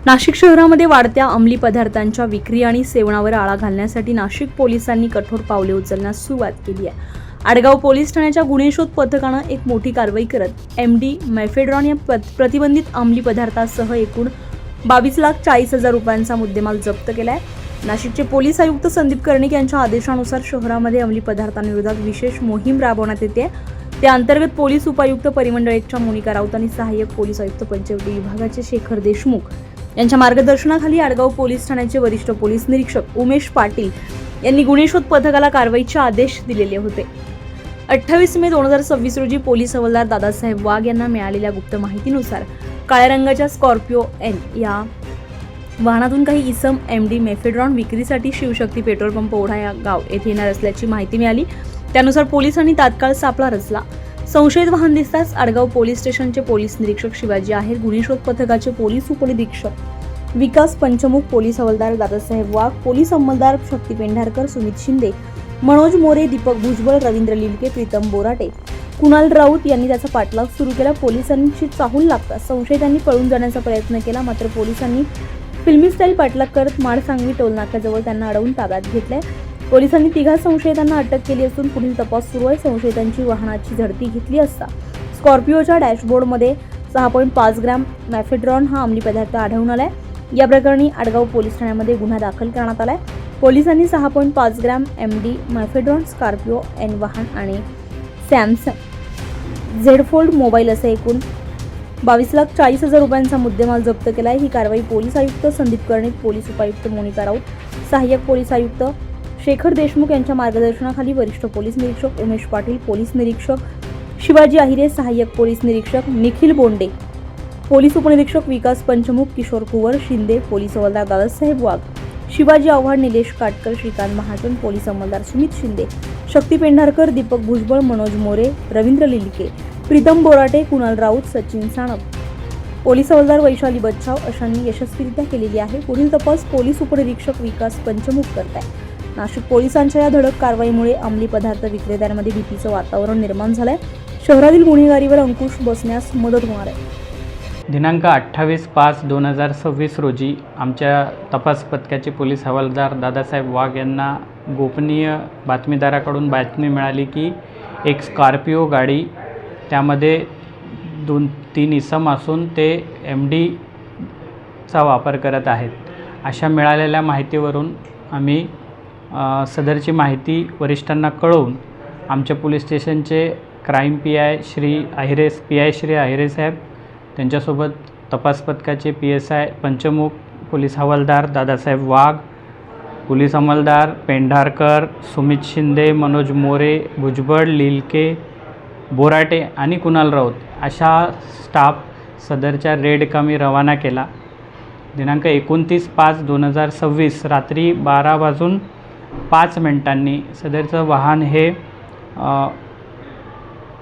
नाशिक शहरामध्ये वाढत्या अंमली पदार्थांच्या विक्री आणि सेवनावर आळा घालण्यासाठी नाशिक पोलिसांनी कठोर पावले उचलण्यास सुरुवात केली आहे। आडगाव पोलीस ठाण्याच्या गुन्हे शोध पथकानं एक मोठी कारवाई करत MD मेफेड्रॉन या प्रतिबंधित अंमली पदार्थासह एकूण 22,40,000 रुपयांचा मुद्देमाल जप्त केलाय। नाशिकचे पोलीस आयुक्त संदीप कर्णिक यांच्या आदेशानुसार शहरामध्ये अंमली पदार्थांविरोधात विशेष मोहीम राबवण्यात येते। त्या अंतर्गत पोलीस उपायुक्त परिमंडळ 1च्या मोनिका राऊत आणि सहाय्यक पोलीस आयुक्त पंचवटी विभागाचे शेखर देशमुख यांच्या मार्गदर्शनाखाली आडगाव पोलीस ठाण्याचे वरिष्ठ पोलीस निरीक्षक उमेश पाटील यांनी गुन्हे शोध पथकाला कारवाईचे आदेश दिलेले होते। 28 मे 2026 रोजी पोलीस हवालदार दादासाहेब वाघ यांना मिळालेल्या गुप्त माहितीनुसार काळ्या रंगाच्या स्कॉर्पिओ एन या वाहनातून काही इसम MD मेफेड्रॉन विक्रीसाठी शिवशक्ती पेट्रोल पंप ओढा या गाव येथे येणार असल्याची माहिती मिळाली। त्यानुसार पोलिसांनी तात्काळ सापळा रचला। संशयित वाहन दिसताच आडगाव पोलीस स्टेशनचे पोलीस निरीक्षक शिवाजी आहेर, गुन्हे शोध पथकाचे पोलीस उपनिरीक्षक विकास पंचमुख, पोलीस हवालदार दादासाहेब वाघ, पोलीस अंमलदार शक्ती पेंढारकर, सुमित शिंदे, मनोज मोरे, दीपक भुजबळ, रवींद्र लिलके, प्रीतम बोराटे, कुणाल राऊत यांनी त्याचा पाठलाग सुरू केला। पोलिसांची चाहूल लागताच संशयितांनी पळून जाण्याचा प्रयत्न केला, मात्र पोलिसांनी फिल्मी स्टाईल पाठलाग करत माडसांगवी टोलनाक्याजवळ त्यांना अडवून ताब्यात घेतले। पोलिसांनी तिघा संशयितांना अटक केली असून पुढील तपास सुरू आहे। संशयितांची वाहनाची झडती घेतली असता स्कॉर्पिओच्या डॅशबोर्डमध्ये 6.5 ग्रॅम मेफेड्रॉन हा अंमली पदार्थ आढळून आलाय। या प्रकरणी आडगाव पोलीस ठाण्यामध्ये गुन्हा दाखल करण्यात आलाय। पोलिसांनी 6.5 gram MD mephedrone, Scorpio N वाहन आणि सॅमसंग Z फोल्ड मोबाईल असे एकूण 22,40,000 रुपयांचा मुद्देमाल जप्त केलाय। ही कारवाई पोलीस आयुक्त संदीप कर्णिक, पोलीस उपायुक्त मोनिका राऊत, सहाय्यक पोलीस आयुक्त शेखर देशमुख यांच्या मार्गदर्शनाखाली वरिष्ठ पोलीस निरीक्षक उमेश पाटील, पोलीस निरीक्षक शिवाजी आहिरे, सहाय्यक पोलीस निरीक्षक निखिल बोंडे, पोलीस उपनिरीक्षक विकास पंचमुख, किशोर कुंवर शिंदे, पोलीस हवालदार दादासाहेब वाघ, शिवाजी आव्हाड, निलेश काटकर, श्रीकांत महाजन, पोलीस अंमलदार सुमित शिंदे, शक्ती पेंढारकर, दीपक भुजबळ, मनोज मोरे, रवींद्र लिलके, प्रीतम बोराटे, कुणाल राऊत, सचिन साणप, पोलीस हवालदार वैशाली बच्छाव अशांनी यशस्वीरित्या केलेली आहे। पुढील तपास पोलीस उपनिरीक्षक विकास पंचमुख करत आहे। नाशिक पोलिसांच्या या धडक कारवाईमुळे अंमली पदार्थ विक्रेत्यांमध्ये भीतीचं वातावरण निर्माण झालंय। शहरातील गुन्हेगारीवर अंकुश बसण्यास मदत होणार आहे। दिनांक 28/5/2026 रोजी आमच्या तपास पथकाचे पोलीस हवालदार दादासाहेब वाघ यांना गोपनीय बातमीदाराकडून बातमी मिळाली की एक स्कॉर्पिओ गाडी, त्यामध्ये 2-3 इसम असून ते MD चा वापर करत आहेत। अशा मिळालेल्या माहितीवरून आम्ही सदरची माहिती वरिष्ठांना कळवून आमच्या पोलीस स्टेशनचे क्राईम PI श्री आहिरे साहेब, त्यांच्यासोबत तपास पथकाचे PSI पंचमुख, पोलीस हवालदार दादासाहेब वाघ, पोलीस अंमलदार पेंढारकर, सुमित शिंदे, मनोज मोरे, भुजबळ, लिलके, बोराटे आणि कुणाल राऊत अशा स्टाफ सदरच्या रेड कामी रवाना केला। दिनांक 29/5/2026 रात्री 12:05 सदरचं वाहन हे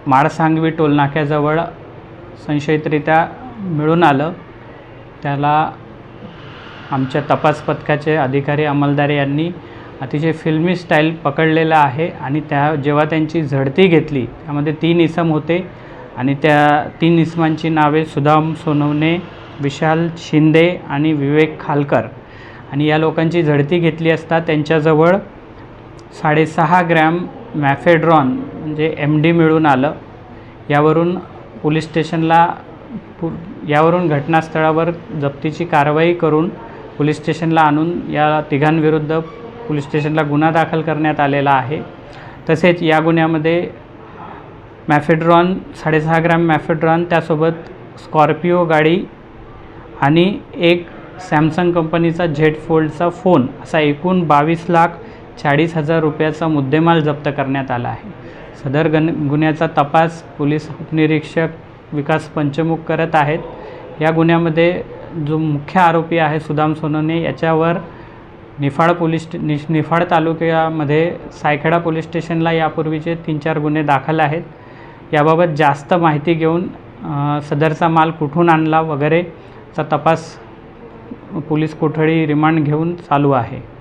माडसांगवी टोलनाक्याजवळ संशयितरित्या मिळून आलं। त्याला आमच्या तपास पथकाचे अधिकारी अंमलदार यांनी अतिशय फिल्मी स्टाईल पकडलेला आहे आणि जेव्हा त्यांची झडती घेतली त्यामध्ये 3 इसम होते आणि त्या 3 इसमांची नावे सुदाम सोनवणे, विशाल शिंदे आणि विवेक खालकर, आणि या लोकांची झडती घेतली असता त्यांच्याजवळ 6.5 ग्रॅम मेफेड्रॉन म्हणजे MD मिळून आलं। यावरून घटनास्थळावर जप्तीची कारवाई करून पोलीस स्टेशनला आणून या तिघांविरुद्ध पोलीस स्टेशनला गुन्हा दाखल करण्यात आलेला आहे। तसेच या गुन्ह्यामध्ये मेफेड्रॉन 6.5 ग्रॅम मेफेड्रॉन, त्यासोबत स्कॉर्पिओ गाडी आणि एक सॅमसंग कंपनीचा Z फोल्डचा फोन असा एकूण 22,40,000 रुपयाचा मुद्देमाल जप्त करण्यात आला आहे। सदर गुन्ह्याचा तपास पोलीस उपनिरीक्षक विकास पंचमुख करत आहेत। या गुन्ह्यामध्ये जो मुख्य आरोपी आहे सुदाम सोनवणे, याच्यावर निफाड तालुक्यामध्ये सायखेडा पोलीस स्टेशनला यापूर्वीचे 3-4 गुन्हे दाखल आहेत। याबाबत जास्त माहिती घेऊन सदरचा माल कुठून आणला वगैरेचा तपास पोलीस कोठडी रिमांड घेऊन चालू आहे।